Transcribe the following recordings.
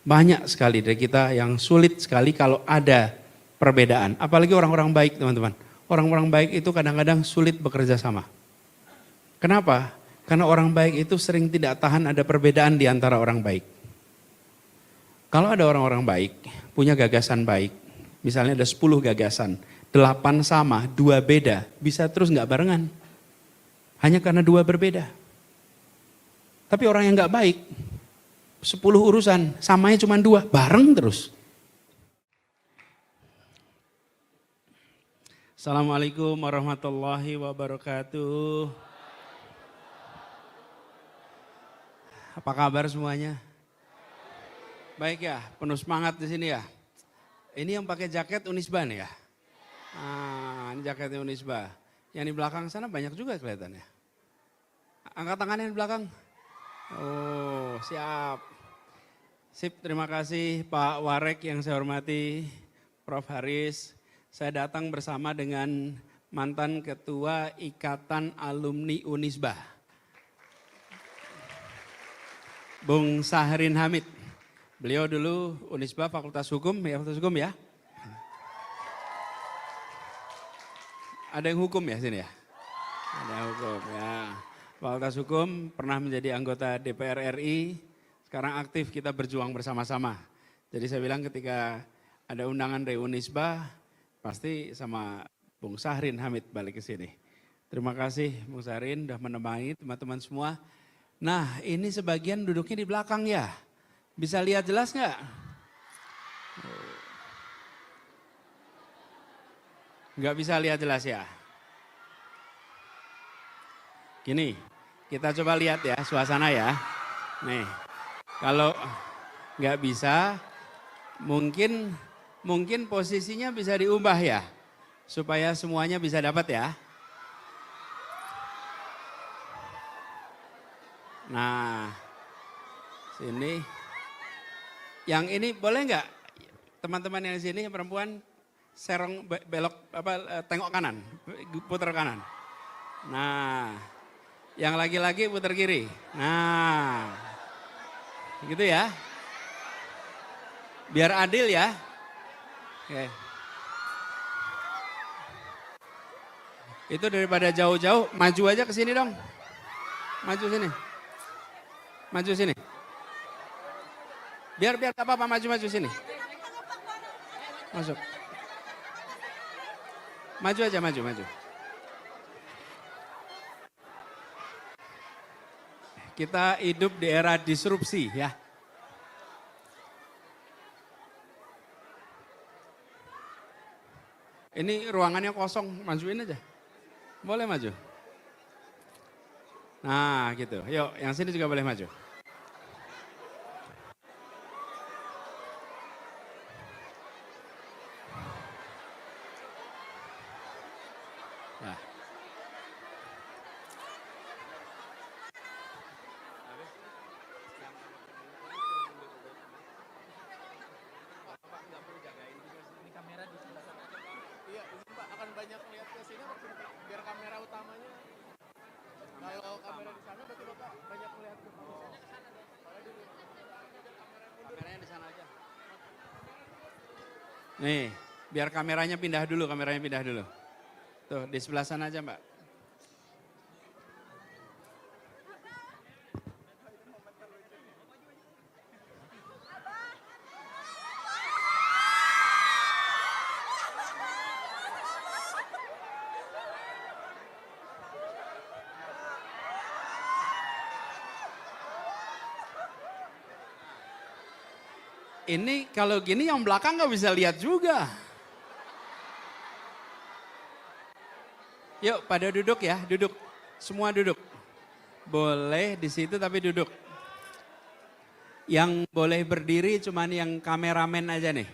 Banyak sekali dari kita yang sulit sekali kalau ada perbedaan. Apalagi orang-orang baik teman-teman. Orang-orang baik itu kadang-kadang sulit bekerja sama. Kenapa? Karena orang baik itu sering tidak tahan ada perbedaan di antara orang baik. Kalau ada orang-orang baik, punya gagasan baik, misalnya ada 10 gagasan, 8 sama, 2 beda, bisa terus nggak barengan. Hanya karena 2 berbeda. Tapi orang yang nggak baik, 10 urusan, samanya cuma 2, bareng terus. Assalamualaikum warahmatullahi wabarakatuh. Apa kabar semuanya? Baik ya, penuh semangat di sini ya. Ini yang pakai jaket Unisba nih ya. Ini jaketnya Unisba. Yang di belakang sana banyak juga kelihatannya. Angkat tangannya di belakang. Oh, siap. Sip, terima kasih Pak Warek yang saya hormati, Prof. Haris. Saya datang bersama dengan mantan Ketua Ikatan Alumni Unisba, Bung Sahrin Hamid. Beliau dulu Unisba Fakultas Hukum, ya Fakultas Hukum ya. Ada yang hukum ya sini ya? Ada hukum ya. Fakultas Hukum, pernah menjadi anggota DPR RI, sekarang aktif kita berjuang bersama-sama. Jadi saya bilang ketika ada undangan dari Unisba, pasti sama Bung Sahrin Hamid balik ke sini. Terima kasih Bung Sahrin sudah menemani teman-teman semua. Nah ini sebagian duduknya di belakang ya. Bisa lihat jelas nggak? Nggak bisa lihat jelas ya? Gini, kita coba lihat ya suasana ya. Nih, kalau nggak bisa, mungkin posisinya bisa diubah ya. Supaya semuanya bisa dapat ya. Nah, sini. Yang ini boleh nggak teman-teman yang di sini yang perempuan serong belok tengok kanan, putar kanan. Nah, yang laki-laki putar kiri. Nah, gitu ya. Biar adil ya. Oke. Itu daripada jauh-jauh, maju aja ke sini dong. Maju sini. Maju sini. Biar gak apa-apa, maju sini. Masuk. Maju aja, maju. Kita hidup di era disrupsi ya. Ini ruangannya kosong, majuin aja. Boleh maju. Nah gitu, yuk yang sini juga boleh maju. Nah. Banyak lihat ke sini biar kamera utamanya. Kalau kamera di sana berarti Bapak banyak melihat ke sana. Kameranya di sana aja. Nih, biar kameranya pindah dulu. Tuh, di sebelah sana aja, Mbak. Ini kalau gini yang belakang nggak bisa lihat juga. Yuk pada duduk ya, duduk. Semua duduk. Boleh di situ tapi duduk. Yang boleh berdiri cuman yang kameramen aja nih.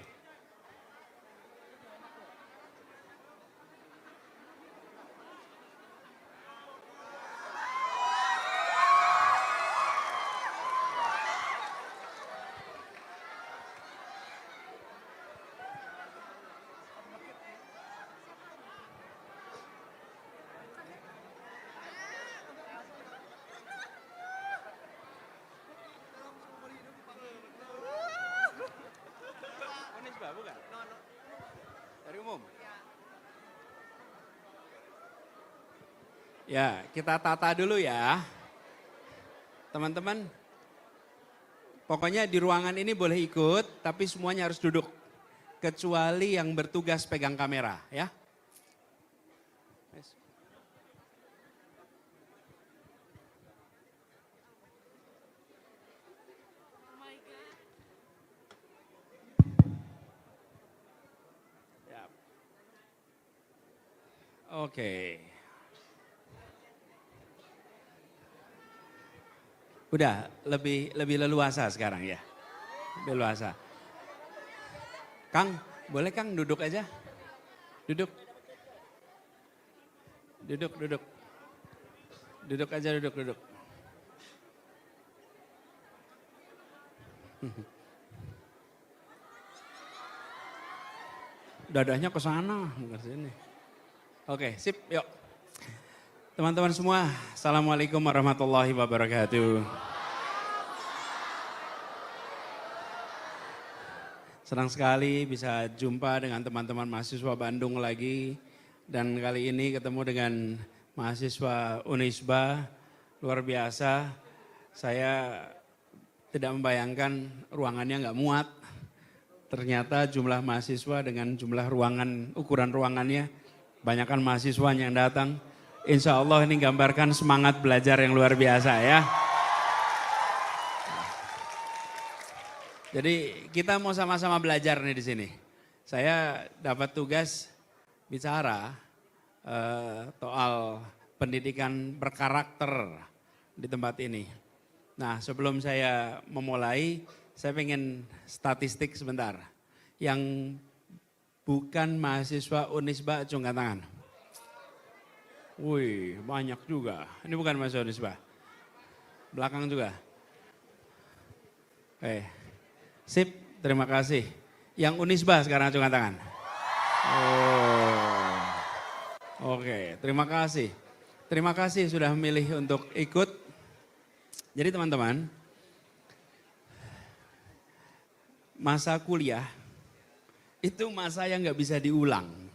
Ya, kita tata dulu ya. Teman-teman, pokoknya di ruangan ini boleh ikut, tapi semuanya harus duduk. Kecuali yang bertugas pegang kamera ya. Ya. Oke. Udah lebih leluasa sekarang ya. Lebih leluasa. Kang, boleh Kang duduk aja? Duduk. Duduk, duduk. Duduk aja, duduk. Dadahnya ke sana, ke sini. Oke, sip, yuk. Teman-teman semua, Assalamualaikum warahmatullahi wabarakatuh. Senang sekali bisa jumpa dengan teman-teman mahasiswa Bandung lagi. Dan kali ini ketemu dengan mahasiswa Unisba, luar biasa. Saya tidak membayangkan ruangannya nggak muat. Ternyata jumlah mahasiswa dengan jumlah ruangan, ukuran ruangannya, banyakkan mahasiswa yang datang. Insya Allah ini gambarkan semangat belajar yang luar biasa ya. Jadi kita mau sama-sama belajar nih di sini. Saya dapat tugas bicara soal pendidikan berkarakter di tempat ini. Nah sebelum saya memulai, saya pengen statistik sebentar. Yang bukan mahasiswa Unisba, cungkan tangan. Wih, banyak juga. Ini bukan mahasiswa Unisba. Belakang juga. Sip, terima kasih. Yang Unisba sekarang cungkan tangan. Oke, terima kasih. Terima kasih sudah memilih untuk ikut. Jadi teman-teman, masa kuliah itu masa yang nggak bisa diulang.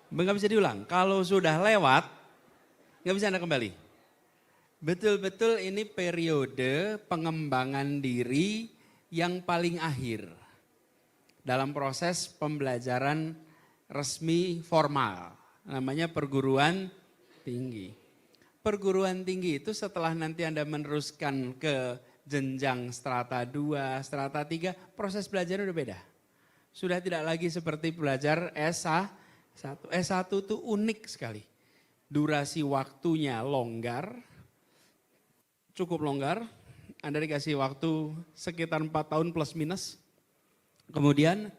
Nggak bisa diulang. Kalau sudah lewat, nggak bisa Anda kembali. Betul-betul ini periode pengembangan diri yang paling akhir dalam proses pembelajaran resmi formal. Namanya perguruan tinggi. Perguruan tinggi itu setelah nanti Anda meneruskan ke jenjang strata 2, strata 3, proses belajarnya udah beda. Sudah tidak lagi seperti belajar S1. S1 itu unik sekali. Durasi waktunya longgar, cukup longgar. Anda dikasih waktu sekitar 4 tahun plus minus. Kemudian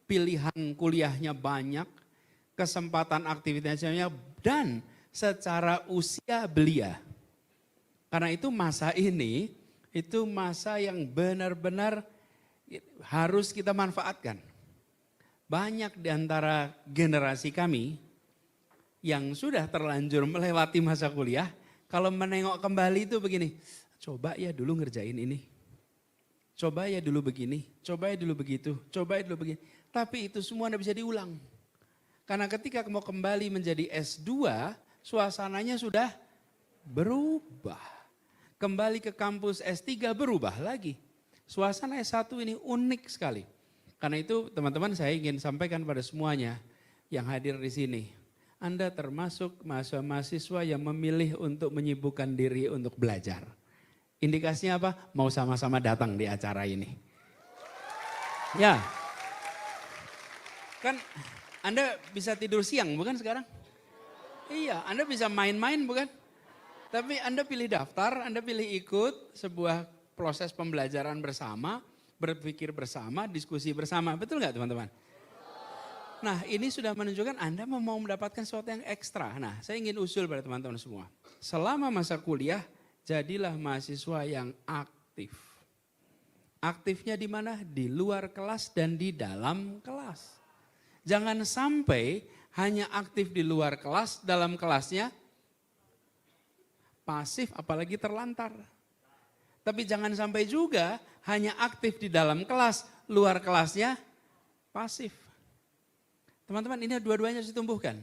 pilihan kuliahnya banyak, kesempatan aktivitasnya dan secara usia belia. Karena itu masa ini, itu masa yang benar-benar harus kita manfaatkan. Banyak di antara generasi kami yang sudah terlanjur melewati masa kuliah, kalau menengok kembali itu begini, coba ya dulu ngerjain ini, coba ya dulu begini, coba ya dulu begitu, coba ya dulu begini. Tapi itu semua tidak bisa diulang. Karena ketika mau kembali menjadi S2, suasananya sudah berubah. Kembali ke kampus S3 berubah lagi. Suasana S1 ini unik sekali. Karena itu teman-teman saya ingin sampaikan pada semuanya yang hadir di sini. Anda termasuk mahasiswa yang memilih untuk menyibukkan diri untuk belajar. Indikasinya apa? Mau sama-sama datang di acara ini. Ya, kan Anda bisa tidur siang bukan sekarang? Iya, Anda bisa main-main bukan? Tapi Anda pilih daftar, Anda pilih ikut sebuah proses pembelajaran bersama, berpikir bersama, diskusi bersama. Betul nggak teman-teman? Nah ini sudah menunjukkan Anda mau mendapatkan sesuatu yang ekstra. Nah saya ingin usul pada teman-teman semua. Selama masa kuliah, jadilah mahasiswa yang aktif. Aktifnya di mana? Di luar kelas dan di dalam kelas. Jangan sampai hanya aktif di luar kelas, dalam kelasnya pasif apalagi terlantar. Tapi jangan sampai juga hanya aktif di dalam kelas, luar kelasnya pasif. Teman-teman ini dua-duanya harus ditumbuhkan.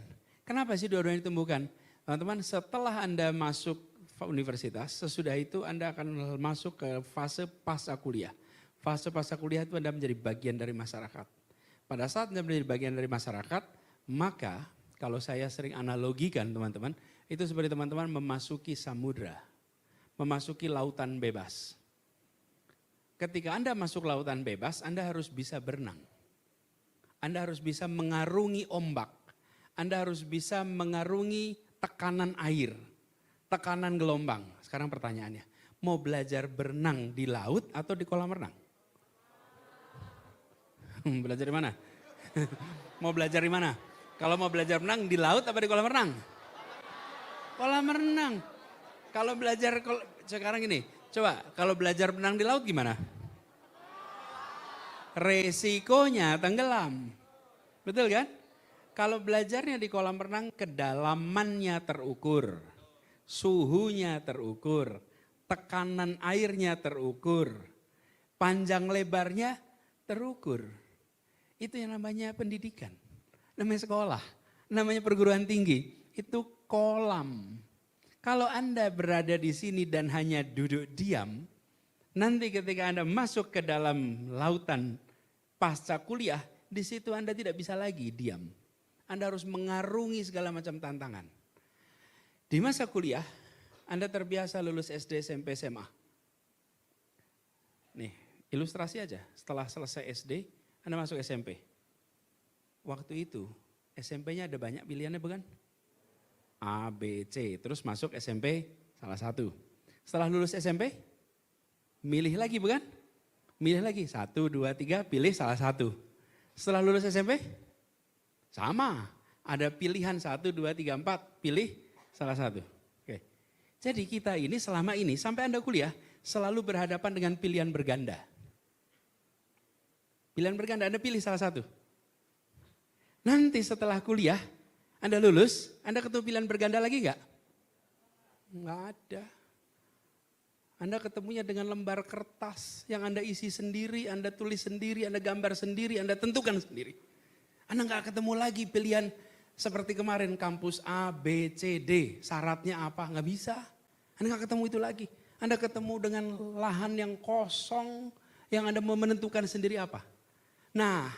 Kenapa sih dua-duanya ditumbuhkan? Teman-teman, setelah Anda masuk universitas, sesudah itu Anda akan masuk ke fase pasca kuliah. Fase pasca kuliah itu Anda menjadi bagian dari masyarakat. Pada saat Anda menjadi bagian dari masyarakat, maka kalau saya sering analogikan teman-teman, itu seperti teman-teman memasuki samudra, memasuki lautan bebas. Ketika Anda masuk lautan bebas, Anda harus bisa berenang. Anda harus bisa mengarungi ombak. Anda harus bisa mengarungi tekanan air, tekanan gelombang. Sekarang pertanyaannya, mau belajar berenang di laut atau di kolam renang? Belajar di mana? Mau belajar di mana? Kalau mau belajar berenang di laut apa di kolam renang? Kolam renang. Kalau belajar sekarang gini, coba kalau belajar berenang di laut gimana? Resikonya tenggelam. Betul kan? Kalau belajarnya di kolam renang, kedalamannya terukur, suhunya terukur, tekanan airnya terukur, panjang lebarnya terukur. Itu yang namanya pendidikan, namanya sekolah, namanya perguruan tinggi, itu kolam. Kalau Anda berada di sini dan hanya duduk diam, nanti ketika Anda masuk ke dalam lautan pasca kuliah, di situ Anda tidak bisa lagi diam. Anda harus mengarungi segala macam tantangan. Di masa kuliah, Anda terbiasa lulus SD, SMP, SMA. Nih, ilustrasi aja. Setelah selesai SD, Anda masuk SMP. Waktu itu, SMP-nya ada banyak pilihannya bukan? A, B, C. Terus masuk SMP salah satu. Setelah lulus SMP, milih lagi bukan? Milih lagi, 1, 2, 3, pilih salah satu. Setelah lulus SMP, sama, ada pilihan 1, 2, 3, 4, pilih salah satu. Oke. Jadi kita ini selama ini sampai Anda kuliah selalu berhadapan dengan pilihan berganda. Pilihan berganda, Anda pilih salah satu. Nanti setelah kuliah, Anda lulus, Anda ketemu pilihan berganda lagi enggak? Enggak ada. Anda ketemunya dengan lembar kertas yang Anda isi sendiri, Anda tulis sendiri, Anda gambar sendiri, Anda tentukan sendiri. Anda nggak ketemu lagi pilihan seperti kemarin kampus A, B, C, D. Syaratnya apa? Nggak bisa. Anda nggak ketemu itu lagi. Anda ketemu dengan lahan yang kosong yang Anda mau menentukan sendiri apa. Nah,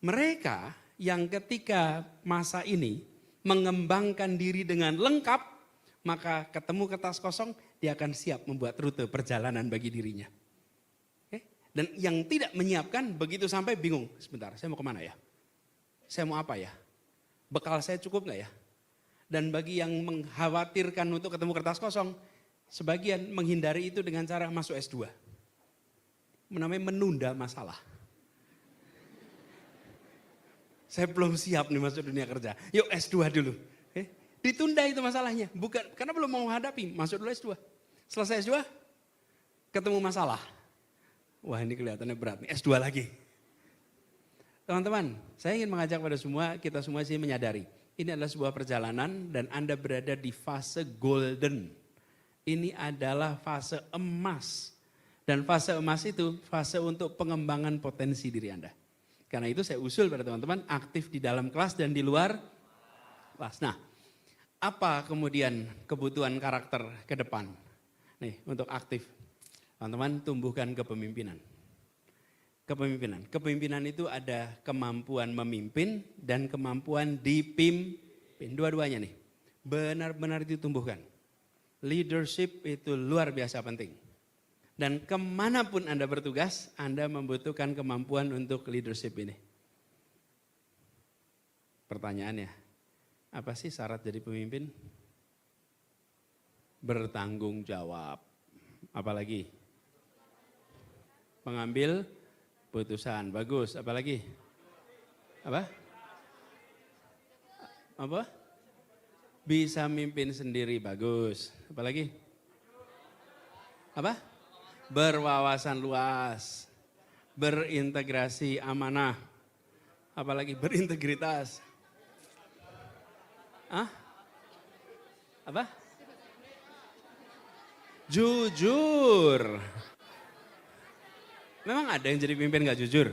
mereka yang ketika masa ini mengembangkan diri dengan lengkap, maka ketemu kertas kosong, dia akan siap membuat rute perjalanan bagi dirinya. Dan yang tidak menyiapkan begitu sampai bingung. Sebentar, saya mau kemana ya? Saya mau apa ya? Bekal saya cukup nggak ya? Dan bagi yang mengkhawatirkan untuk ketemu kertas kosong, sebagian menghindari itu dengan cara masuk S2. Namanya menunda masalah. Saya belum siap nih masuk dunia kerja. Yuk S2 dulu. Ditunda itu masalahnya. Bukan karena belum mau menghadapi, masuk dulu S2. Selesai S2, ketemu masalah. Wah ini kelihatannya berat nih, S2 lagi. Teman-teman, saya ingin mengajak pada semua, kita semua sih menyadari. Ini adalah sebuah perjalanan dan Anda berada di fase golden. Ini adalah fase emas. Dan fase emas itu fase untuk pengembangan potensi diri Anda. Karena itu saya usul pada teman-teman aktif di dalam kelas dan di luar kelas. Nah, apa kemudian kebutuhan karakter ke depan? Nih, untuk aktif. Teman-teman tumbuhkan kepemimpinan. Kepemimpinan itu ada kemampuan memimpin dan kemampuan dipimpin. Dua-duanya nih, benar-benar ditumbuhkan. Leadership itu luar biasa penting. Dan kemanapun Anda bertugas, Anda membutuhkan kemampuan untuk leadership ini. Pertanyaannya, apa sih syarat jadi pemimpin? Bertanggung jawab. Apalagi? Mengambil putusan. Bagus. Apalagi? Apa? Bisa mimpin sendiri. Bagus. Apalagi? Apa? Berwawasan luas. Berintegrasi amanah. Apalagi berintegritas. Apa? Jujur. Memang ada yang jadi pemimpin gak jujur?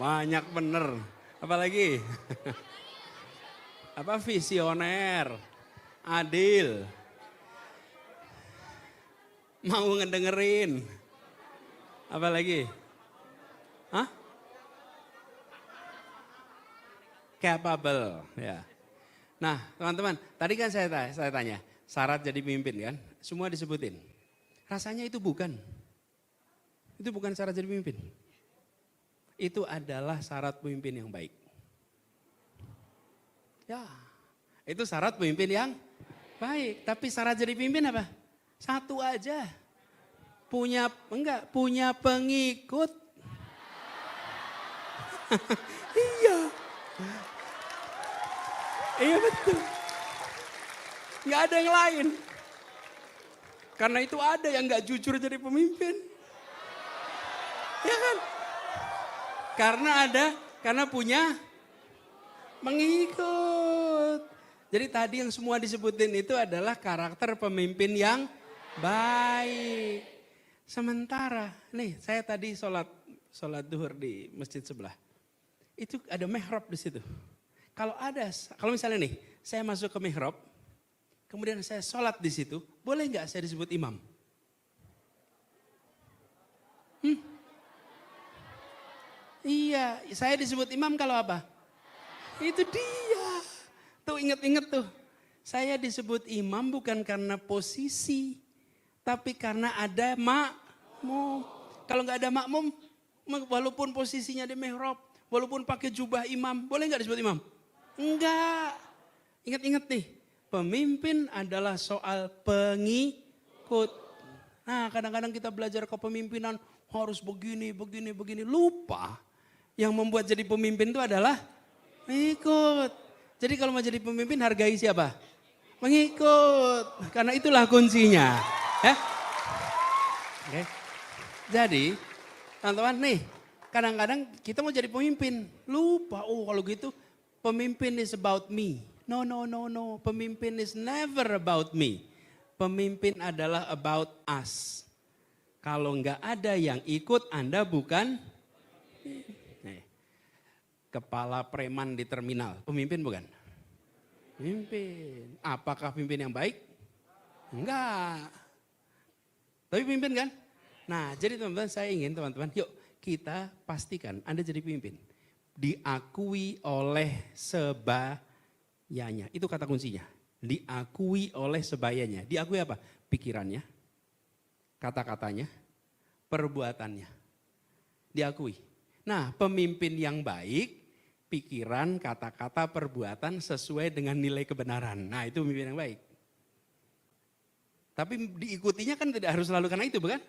banyak bener. Apalagi? Apa visioner, adil, mau ngedengerin. Apalagi? Hah? Capable, ya. Nah, teman-teman, tadi kan saya tanya, syarat jadi pemimpin kan? Semua disebutin. Rasanya itu bukan. Itu bukan syarat jadi pemimpin. Itu adalah syarat pemimpin yang baik. Ya, itu syarat pemimpin yang baik. Tapi syarat jadi pemimpin apa? Satu aja. Punya pengikut. Iya. Iya betul. Nggak ada yang lain. Karena itu ada yang nggak jujur jadi pemimpin. Ya kan? Karena punya mengikut. Jadi tadi yang semua disebutin itu adalah karakter pemimpin yang baik. Sementara, nih saya tadi sholat duhur di masjid sebelah. Itu ada mihrab di situ. Kalau misalnya nih, saya masuk ke mihrab, kemudian saya sholat di situ, boleh nggak saya disebut imam? Iya, saya disebut imam kalau apa? Itu dia. Tuh inget-inget tuh. Saya disebut imam bukan karena posisi, tapi karena ada makmum. Kalau nggak ada makmum, walaupun posisinya di mihrab, walaupun pakai jubah imam, boleh nggak disebut imam? Enggak. Ingat-ingat nih, pemimpin adalah soal pengikut. Nah, kadang-kadang kita belajar kepemimpinan harus begini. Lupa, yang membuat jadi pemimpin itu adalah mengikut. Jadi kalau mau jadi pemimpin hargai siapa? Mengikut. Karena itulah kuncinya. Oke. Jadi, teman-teman nih, kadang-kadang kita mau jadi pemimpin. Lupa, kalau gitu pemimpin is about me. No. Pemimpin is never about me. Pemimpin adalah about us. Kalau nggak ada yang ikut, Anda bukan kepala preman di terminal. Pemimpin bukan? Pemimpin. Apakah pemimpin yang baik? Enggak. Tapi pemimpin kan? Nah, jadi teman-teman saya ingin teman-teman, yuk kita pastikan Anda jadi pemimpin. Diakui oleh sebayanya. Itu kata kuncinya. Diakui oleh sebayanya. Diakui apa? Pikirannya, kata-katanya, perbuatannya. Diakui. Nah, pemimpin yang baik, pikiran, kata-kata, perbuatan sesuai dengan nilai kebenaran. Nah, itu pemimpin yang baik. Tapi diikutinya kan tidak harus selalu karena itu, bukan?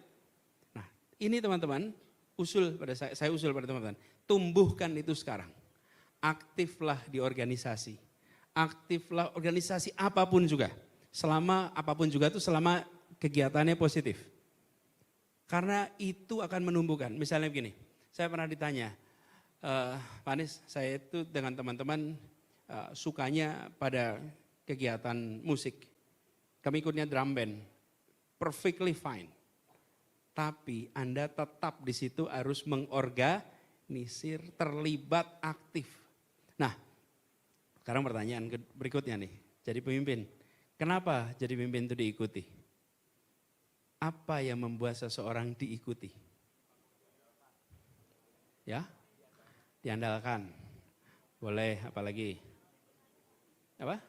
Nah, ini teman-teman, saya usul pada teman-teman. Tumbuhkan itu sekarang. Aktiflah di organisasi. Aktiflah organisasi apapun juga. Selama apapun juga itu selama kegiatannya positif. Karena itu akan menumbuhkan. Misalnya begini, saya pernah ditanya, Pak Anies, saya itu dengan teman-teman sukanya pada kegiatan musik. Kami ikutnya drum band, perfectly fine. Tapi Anda tetap di situ harus mengorganisir, terlibat aktif. Nah, sekarang pertanyaan berikutnya nih, jadi pemimpin. Kenapa jadi pemimpin itu diikuti? Apa yang membuat seseorang diikuti? Ya, diandalkan. Boleh, apalagi? Apa?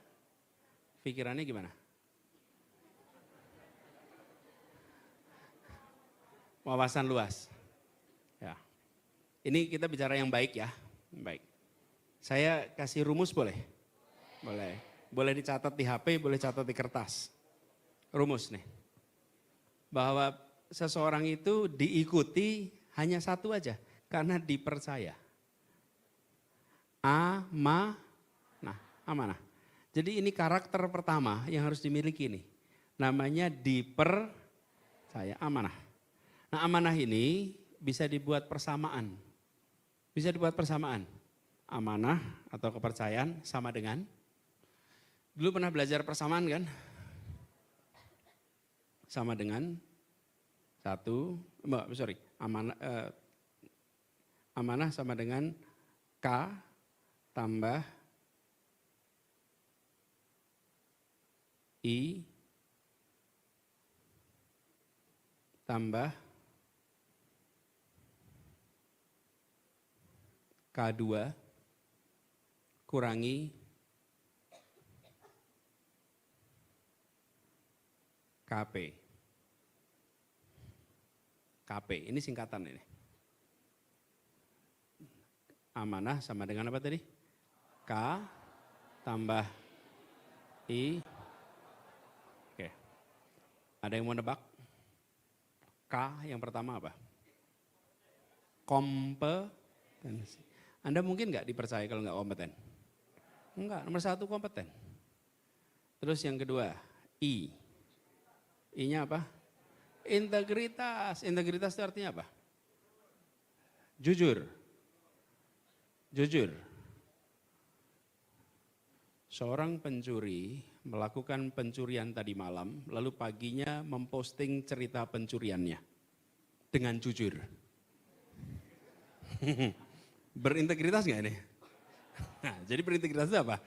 Pikirannya gimana? Wawasan luas. Ya. Ini kita bicara yang baik ya. Baik. Saya kasih rumus boleh? Boleh. Boleh dicatat di HP, boleh catat di kertas. Rumus nih. Bahwa seseorang itu diikuti hanya satu aja. Karena dipercaya. Amanah. Jadi ini karakter pertama yang harus dimiliki nih. Namanya dipercaya, amanah. Nah, amanah ini bisa dibuat persamaan. Bisa dibuat persamaan. Amanah atau kepercayaan sama dengan, dulu pernah belajar persamaan kan? Sama dengan amanah, Amanah sama dengan K tambah I tambah K2 kurangi KP. KP, ini singkatan ini. Amanah sama dengan apa tadi? K tambah I. Oke. Ada yang mau nebak? K yang pertama apa? Kompetensi. Anda mungkin nggak dipercaya kalau nggak kompeten? Enggak, nomor 1 kompeten. Terus yang kedua, I. I-nya apa? Integritas. Integritas itu artinya apa? Jujur. Jujur. Seorang pencuri melakukan pencurian tadi malam, lalu paginya memposting cerita pencuriannya dengan jujur. Berintegritas nggak ini? Nah, jadi berintegritas itu apa?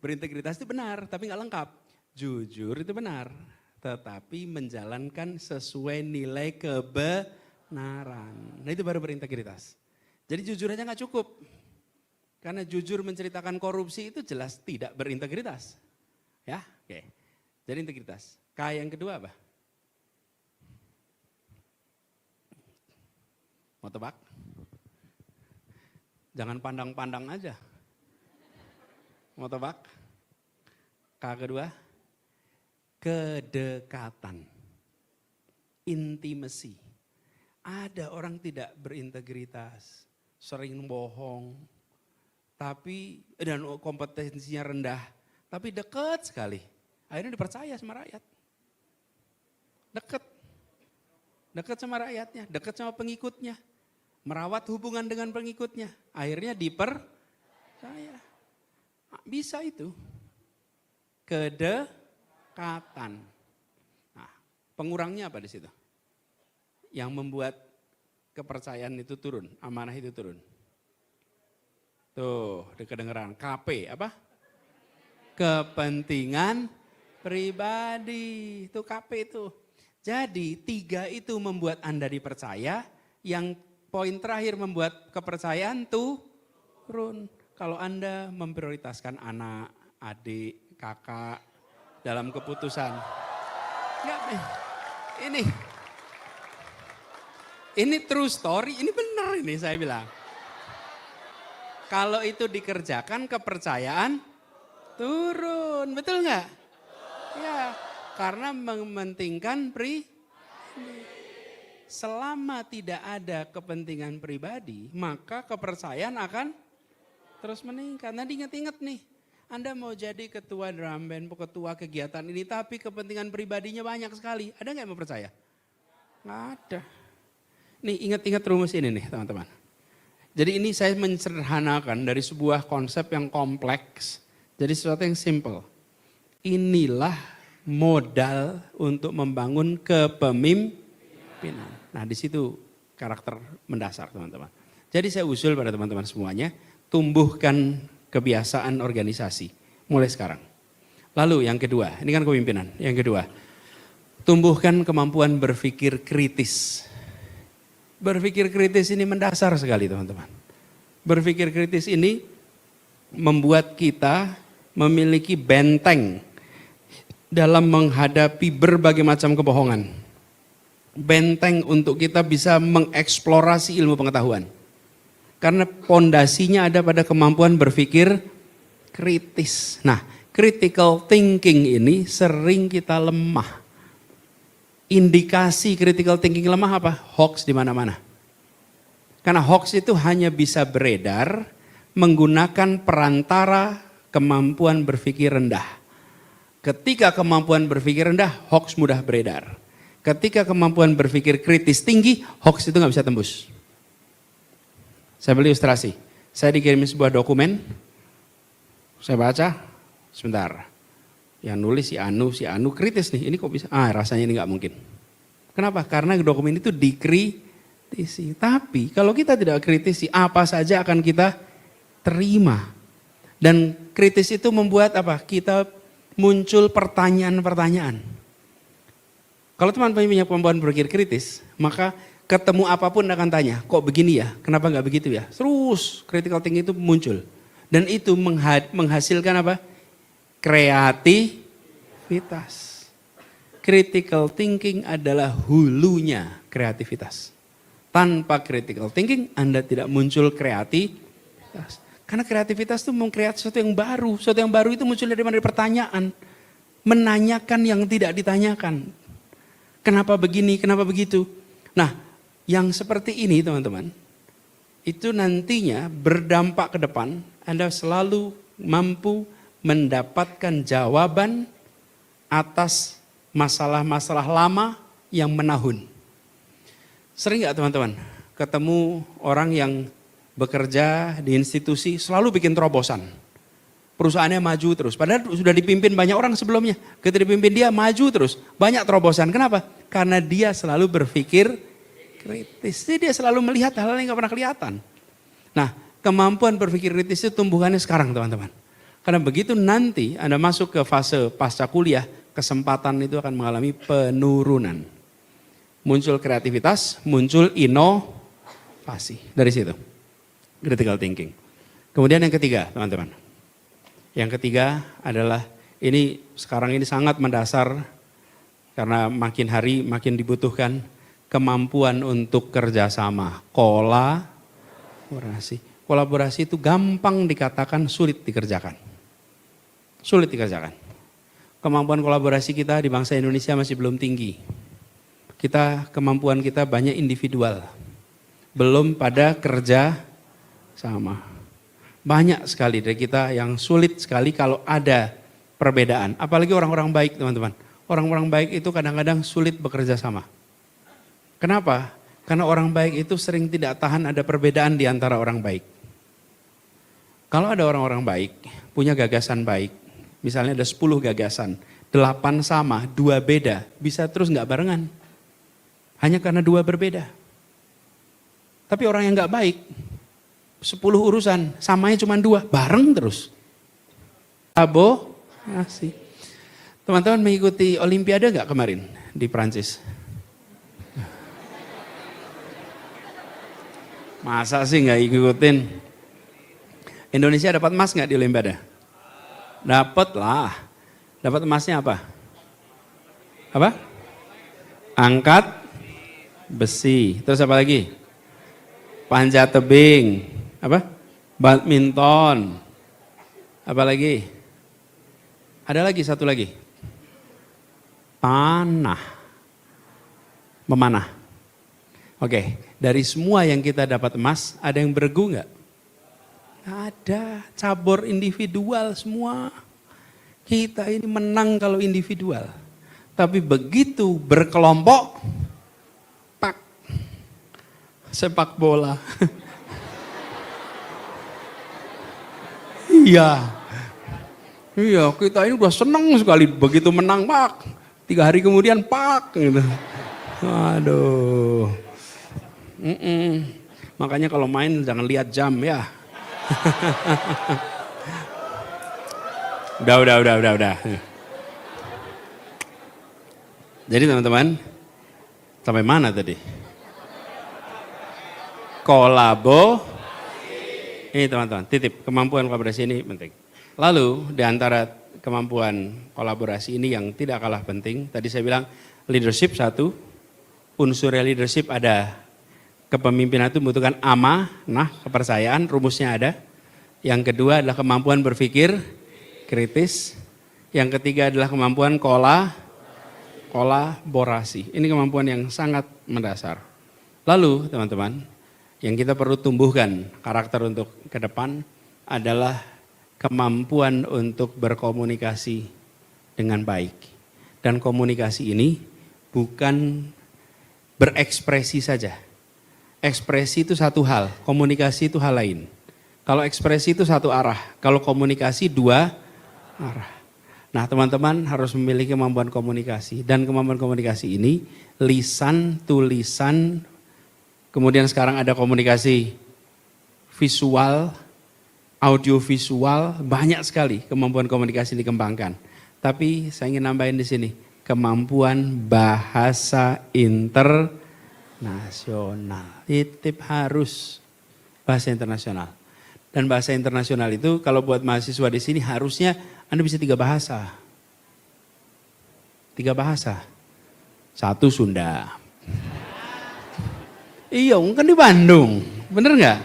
Berintegritas itu benar, tapi nggak lengkap. Jujur itu benar, tetapi menjalankan sesuai nilai kebenaran. Nah itu baru berintegritas. Jadi jujur aja nggak cukup. Karena jujur menceritakan korupsi itu jelas tidak berintegritas. Ya, oke. Jadi integritas. K yang kedua apa? Mau tebak? Jangan pandang-pandang aja. Mau tebak? K kedua? Kedekatan. Intimacy. Ada orang tidak berintegritas, sering bohong, tapi dan kompetensinya rendah, tapi dekat sekali. Akhirnya dipercaya sama rakyat. Dekat sama rakyatnya, dekat sama pengikutnya. Merawat hubungan dengan pengikutnya. Akhirnya dipercaya. Bisa itu. Kedekatan. Nah, pengurangnya apa di situ? Yang membuat kepercayaan itu turun, amanah itu turun. Tuh, kedengeran. KP apa? Kepentingan pribadi. Itu KP itu. Jadi 3 itu membuat Anda dipercaya, yang poin terakhir membuat kepercayaan turun. Kalau Anda memprioritaskan anak, adik, kakak dalam keputusan. Enggak, ini true story, ini benar ini saya bilang. Kalau itu dikerjakan kepercayaan turun, betul nggak? Ya, karena mementingkan selama tidak ada kepentingan pribadi, maka kepercayaan akan terus meningkat. Nanti ingat-ingat nih, Anda mau jadi ketua drum band, ketua kegiatan ini, tapi kepentingan pribadinya banyak sekali. Ada nggak yang mau percaya? Nggak ada. Nih ingat-ingat rumus ini nih teman-teman. Jadi ini saya mencerhanakan dari sebuah konsep yang kompleks, jadi sesuatu yang simple. Inilah modal untuk membangun kepemimpinan. Nah di situ karakter mendasar teman-teman. Jadi saya usul pada teman-teman semuanya, tumbuhkan kebiasaan organisasi mulai sekarang. Lalu yang kedua, ini kan kepemimpinan. Yang kedua, tumbuhkan kemampuan berpikir kritis. Berpikir kritis ini mendasar sekali teman-teman. Berpikir kritis ini membuat kita memiliki benteng dalam menghadapi berbagai macam kebohongan. Benteng untuk kita bisa mengeksplorasi ilmu pengetahuan. Karena pondasinya ada pada kemampuan berpikir kritis. Nah, critical thinking ini sering kita lemah. Indikasi critical thinking lemah apa? Hoax di mana-mana. Karena hoax itu hanya bisa beredar menggunakan perantara kemampuan berpikir rendah. Ketika kemampuan berpikir rendah, hoax mudah beredar. Ketika kemampuan berpikir kritis tinggi, hoax itu nggak bisa tembus. Saya beli ilustrasi. Saya dikirim sebuah dokumen, saya baca, sebentar. Yang nulis si Anu kritis nih, ini kok bisa? Rasanya ini nggak mungkin. Kenapa? Karena dokumen itu kritisi. Tapi kalau kita tidak kritisi, apa saja akan kita terima. Dan kritis itu membuat apa? Kita muncul pertanyaan-pertanyaan. Kalau teman-teman punya kemampuan berpikir kritis, maka ketemu apapun akan tanya, kok begini ya? Kenapa nggak begitu ya? Terus critical thinking itu muncul. Dan itu menghasilkan apa? Kreativitas. Critical thinking adalah hulunya kreativitas. Tanpa critical thinking, Anda tidak muncul kreativitas. Karena kreativitas itu mengkreat sesuatu yang baru. Sesuatu yang baru itu muncul dari pertanyaan. Menanyakan yang tidak ditanyakan. Kenapa begini, kenapa begitu? Nah, yang seperti ini teman-teman, itu nantinya berdampak ke depan, Anda selalu mampu mendapatkan jawaban atas masalah-masalah lama yang menahun. Sering gak teman-teman ketemu orang yang bekerja di institusi selalu bikin terobosan. Perusahaannya maju terus. Padahal sudah dipimpin banyak orang sebelumnya. Ketika dipimpin dia maju terus. Banyak terobosan. Kenapa? Karena dia selalu berpikir kritis. Jadi dia selalu melihat hal-hal yang gak pernah kelihatan. Nah, kemampuan berpikir kritis itu tumbuhannya sekarang teman-teman. Karena begitu nanti Anda masuk ke fase pasca kuliah, kesempatan itu akan mengalami penurunan. Muncul kreativitas, muncul inovasi. Dari situ. Critical thinking. Kemudian yang ketiga teman-teman. Yang ketiga adalah ini sekarang ini sangat mendasar karena makin hari makin dibutuhkan kemampuan untuk kerjasama. Kolaborasi. Kolaborasi itu gampang dikatakan, sulit dikerjakan. Sulit dikerjakan. Kemampuan kolaborasi kita di bangsa Indonesia masih belum tinggi. Kemampuan kita banyak individual. Belum pada kerja sama. Banyak sekali dari kita yang sulit sekali kalau ada perbedaan. Apalagi orang-orang baik teman-teman. Orang-orang baik itu kadang-kadang sulit bekerja sama. Kenapa? Karena orang baik itu sering tidak tahan ada perbedaan di antara orang baik. Kalau ada orang-orang baik, punya gagasan baik. Misalnya ada 10 gagasan, 8 sama, 2 beda. Bisa terus gak barengan. Hanya karena 2 berbeda. Tapi orang yang gak baik, 10 urusan, samanya cuma 2, bareng terus. Asik. Teman-teman mengikuti Olimpiade gak kemarin di Prancis? Masa sih gak ikutin? Indonesia dapat emas gak di Olimpiade? Dapat lah. Dapat emasnya apa? Apa? Angkat besi. Terus apa lagi? Panjat tebing. Apa? Badminton. Apa lagi? Ada lagi satu lagi. Panah. Memanah. Oke, dari semua yang kita dapat emas, ada yang bergu nggak? Ada, cabur individual semua. Kita ini menang kalau individual. Tapi begitu berkelompok, pak, sepak bola. Iya, kita ini udah senang sekali begitu menang, pak. 3 hari kemudian, pak. Gitu. Aduh. Makanya kalau main jangan lihat jam ya. Udah. Jadi teman-teman, sampai mana tadi? Ini teman-teman, titip kemampuan kolaborasi ini penting. Lalu di antara kemampuan kolaborasi ini yang tidak kalah penting, tadi saya bilang leadership satu, unsur leadership ada. Kepemimpinan itu membutuhkan amanah, kepercayaan, rumusnya ada. Yang kedua adalah kemampuan berpikir kritis. Yang ketiga adalah kemampuan kolaborasi. Ini kemampuan yang sangat mendasar. Lalu teman-teman, yang kita perlu tumbuhkan karakter untuk ke depan adalah kemampuan untuk berkomunikasi dengan baik. Dan komunikasi ini bukan berekspresi saja. Ekspresi itu satu hal, komunikasi itu hal lain. Kalau ekspresi itu satu arah, kalau komunikasi 2 arah. Nah teman-teman harus memiliki kemampuan komunikasi. Dan kemampuan komunikasi ini lisan, tulisan, Kemudian sekarang ada komunikasi visual, audio visual, banyak sekali kemampuan komunikasi dikembangkan. Tapi saya ingin nambahin di sini, kemampuan bahasa internasional. Titip harus bahasa internasional. Dan bahasa internasional itu kalau buat mahasiswa di sini harusnya Anda bisa 3 bahasa. 3 bahasa. 1 Sunda. Iya, kan di Bandung, bener nggak?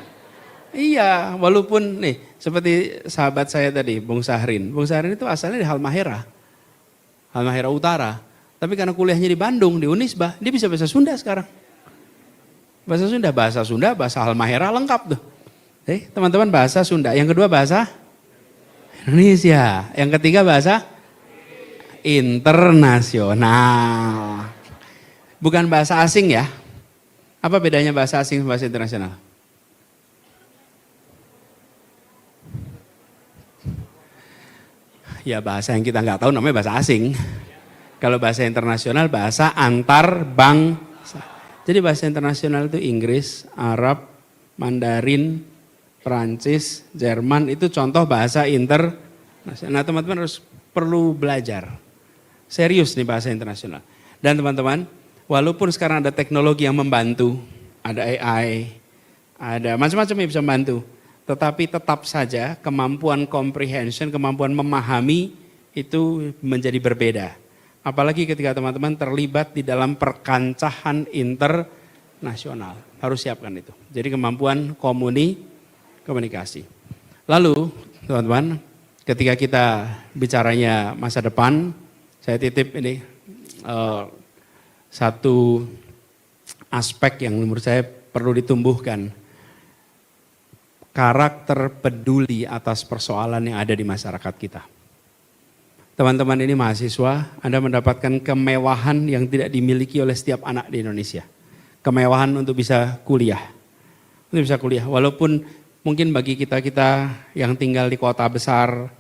Iya, walaupun nih seperti sahabat saya tadi, Bung Sahrin. Bung Sahrin itu asalnya di Halmahera, Halmahera Utara. Tapi karena kuliahnya di Bandung, di Unisba, dia bisa bahasa Sunda sekarang. Bahasa Sunda, bahasa Halmahera lengkap tuh. Teman-teman bahasa Sunda. Yang kedua bahasa Indonesia. Yang ketiga bahasa internasional. Bukan bahasa asing ya. Apa bedanya bahasa asing sama bahasa internasional? Ya bahasa yang kita nggak tahu namanya bahasa asing. Kalau bahasa internasional bahasa antar bangsa. Jadi bahasa internasional itu Inggris, Arab, Mandarin, Perancis, Jerman itu contoh bahasa internasional. Nah teman-teman harus perlu belajar. Serius nih bahasa internasional. Dan teman-teman, walaupun sekarang ada teknologi yang membantu, ada AI, ada macam-macam yang bisa membantu. Tetapi tetap saja kemampuan comprehension, kemampuan memahami itu menjadi berbeda. Apalagi ketika teman-teman terlibat di dalam perkancahan internasional. Harus siapkan itu. Jadi kemampuan komunikasi. Lalu teman-teman ketika kita bicaranya masa depan, saya titip ini satu aspek yang menurut saya perlu ditumbuhkan. Karakter peduli atas persoalan yang ada di masyarakat kita. Teman-teman ini mahasiswa, Anda mendapatkan kemewahan yang tidak dimiliki oleh setiap anak di Indonesia. Kemewahan untuk bisa kuliah. Untuk bisa kuliah, walaupun mungkin bagi kita-kita yang tinggal di kota besar,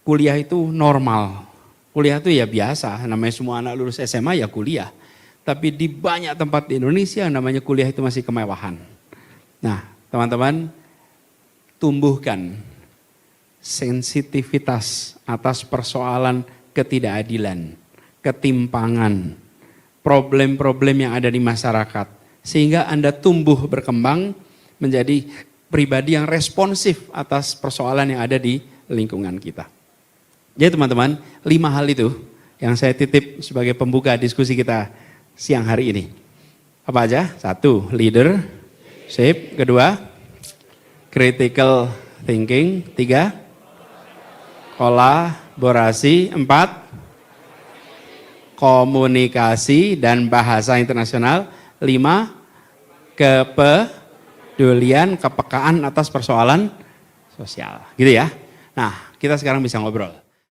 kuliah itu normal. Kuliah itu ya biasa, namanya semua anak lulus SMA ya kuliah. Tapi di banyak tempat di Indonesia namanya kuliah itu masih kemewahan. Nah teman-teman, tumbuhkan sensitivitas atas persoalan ketidakadilan, ketimpangan, problem-problem yang ada di masyarakat. Sehingga Anda tumbuh berkembang menjadi pribadi yang responsif atas persoalan yang ada di lingkungan kita. Jadi teman-teman, 5 hal itu yang saya titip sebagai pembuka diskusi kita siang hari ini. Apa aja? 1, leadership. 2, critical thinking. 3, kolaborasi. 4, komunikasi dan bahasa internasional. 5, kepedulian, kepekaan atas persoalan sosial. Gitu ya. Nah, kita sekarang bisa ngobrol.